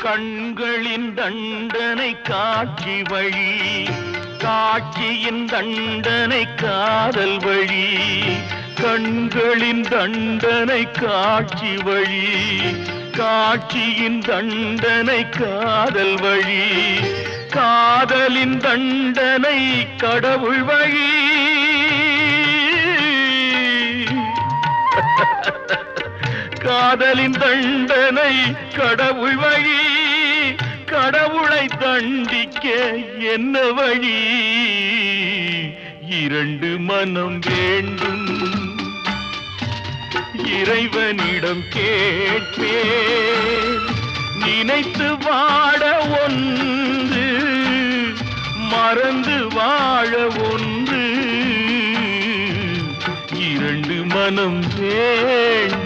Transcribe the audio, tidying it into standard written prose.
கண்களின் தண்டனை காட்சி வழி, காட்சியின் தண்டனை காதல் வழி. கண்களின் தண்டனை காட்சி வழி, காட்சியின் தண்டனை காதல் வழி. காதலின் தண்டனை கடவுள் வழி. காதலின் தண்டனை கடவுள் வழி. கடவுளை தண்டிக்க என்ன வழி? இரண்டு மனம் வேண்டும், இறைவனிடம் கேட்பேன். நினைத்து வாழ ஒன்று, மறந்து வாழ ஒன்று. இரண்டு மனம் வேண்டும்.